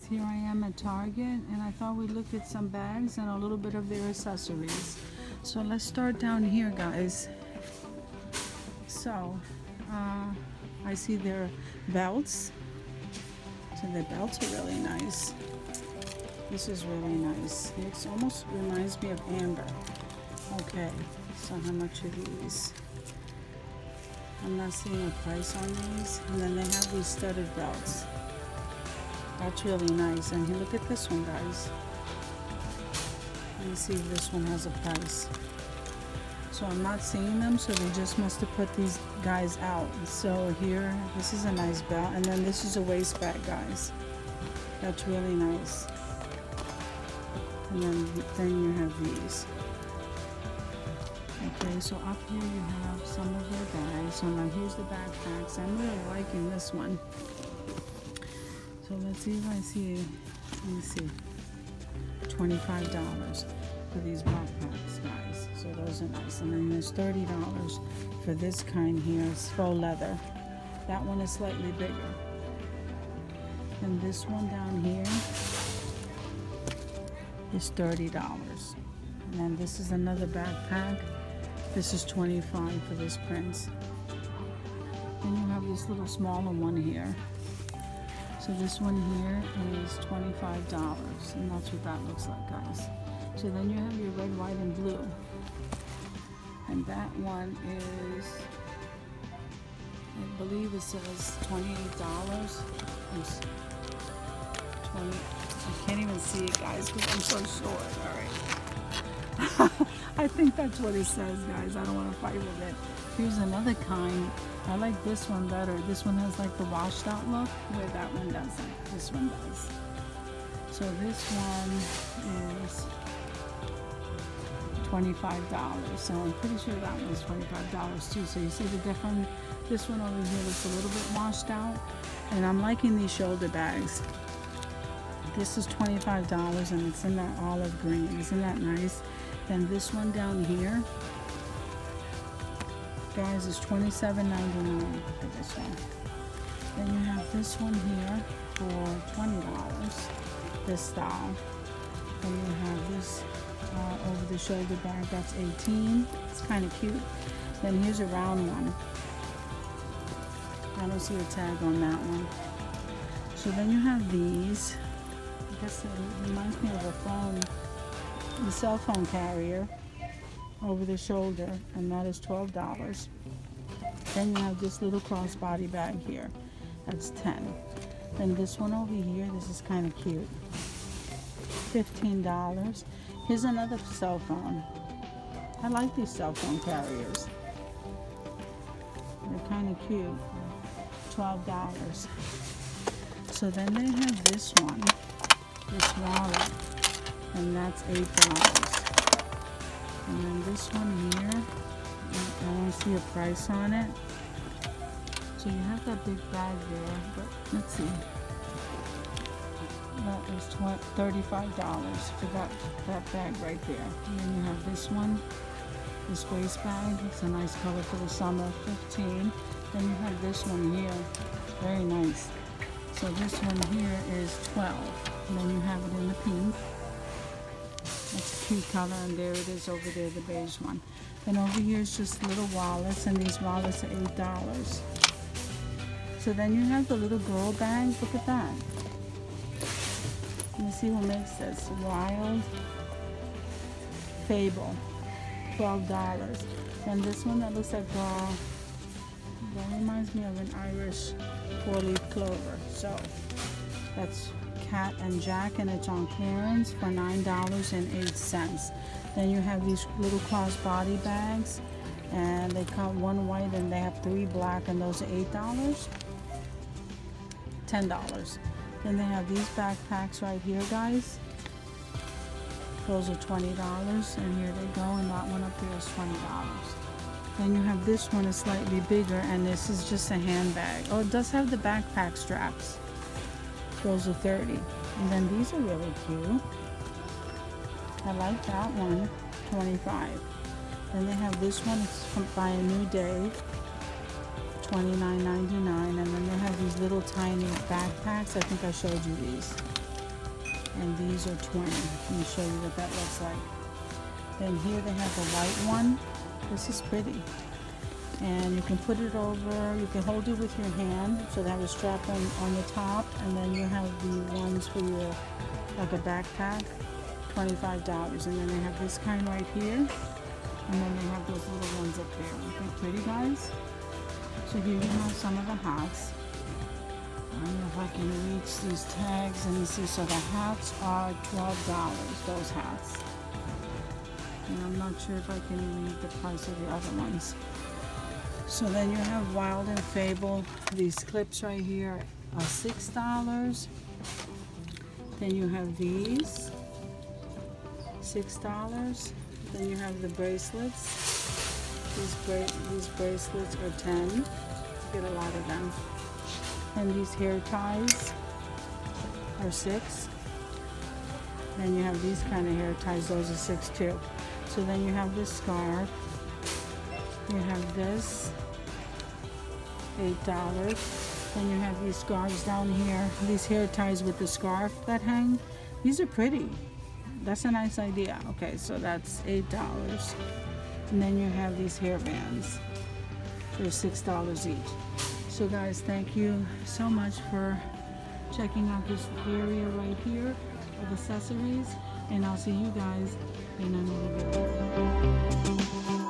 here I am at Target, and I thought we'd look at some bags and a little bit of their accessories. So let's start down here, guys. So I see their belts. So the belts are really nice. This is really nice. It almost reminds me of amber. Okay, so how much are these? I'm not seeing a price on these. And then they have these studded belts. That's really nice. And look at this one, guys. Let me see if this one has a price. So I'm not seeing them, so they just must have put these guys out. So here, this is a nice belt, and then this is a waist bag, guys. That's really nice. And then you have these. Okay, so up here you have some of their bags. So now here's the backpacks. I'm really liking this one. So let's see if I see, let me see, $25 for these backpacks, guys. So those are nice. And then there's $30 for this kind here. It's faux leather. That one is slightly bigger. And this one down here is $30. And then this is another backpack. This is $25 for this print. Then you have this little smaller one here. So this one here is $25, and that's what that looks like, guys. So then you have your red, white, and blue. And that one is, I believe it says $28. It's 20. I can't even see it, guys, because I'm so short. All right. I think that's what it says, guys. I don't want to fight with it. Here's another kind. I like this one better. This one has like the washed out look, where that one doesn't. This one does. So this one is $25. So I'm pretty sure that one's $25 too. So you see the difference? This one over here looks a little bit washed out. And I'm liking these shoulder bags. This is $25 and it's in that olive green. Isn't that nice? Then this one down here, guys, is $27.99 for this one. Then you have this one here for $20, this style. Then you have this over the shoulder bag, that's $18. It's kind of cute. Then here's a round one. I don't see a tag on that one. So then you have these. I guess it reminds me of a phone, the cell phone carrier over the shoulder, and that is $12. Then you have this little crossbody bag here. That's $10. Then this one over here, this is kind of cute. $15. Here's another cell phone. I like these cell phone carriers. They're kind of cute. $12. So then they have this one, this wallet, and that's $8. And then this one here, I don't see a price on it. So you have that big bag there, but let's see. That is $35 for that bag right there. And then you have this one, this waist bag. It's a nice color for the summer, $15. Then you have this one here, very nice. So this one here is $12. And then you have it in the pink. That's a cute color, and there it is over there, the beige one. Then over here is just little wallets, and these wallets are $8. So then you have the little girl bag. Look at that. Let me see who makes this. Wild Fable, $12. And this one that looks like that reminds me of an Irish four-leaf clover. So that's Cat and Jack, and it's on clearance for $9.08. Then you have these little crossbody bags, and they come one white and they have 3 black, and those are $8. $10. Then they have these backpacks right here, guys. Those are $20, and here they go, and that one up there is $20. Then you have this one is slightly bigger, and this is just a handbag. Oh, it does have the backpack straps. Those are $30. And then these are really cute. I like that one, $25. Then they have this one, it's from By a New Day, $29.99. And then they have these little tiny backpacks. I think I showed you these. and these are 20. Let me show you what that looks like. Then here they have the white one. This is pretty. And you can put it over, you can hold it with your hand, so they have a strap on the top, and then you have the ones for your, like a backpack, $25. And then they have this kind right here, and then they have those little ones up there. Okay, pretty guys? So here you have some of the hats. I don't know if I can reach these tags. Let me see. So the hats are $12, those hats. And I'm not sure if I can read the price of the other ones. So then you have Wild and Fable. These clips right here are $6. Then you have these, $6. Then you have the bracelets. These bracelets are 10. You get a lot of them. And these hair ties are 6. Then you have these kind of hair ties. Those are 6 too. So then you have this scarf. You have this, $8. Then you have these scarves down here. These hair ties with the scarf that hang. These are pretty. That's a nice idea. Okay, so that's $8. And then you have these hair bands. They're $6 each. So guys, thank you so much for checking out this area right here of accessories. And I'll see you guys in another video.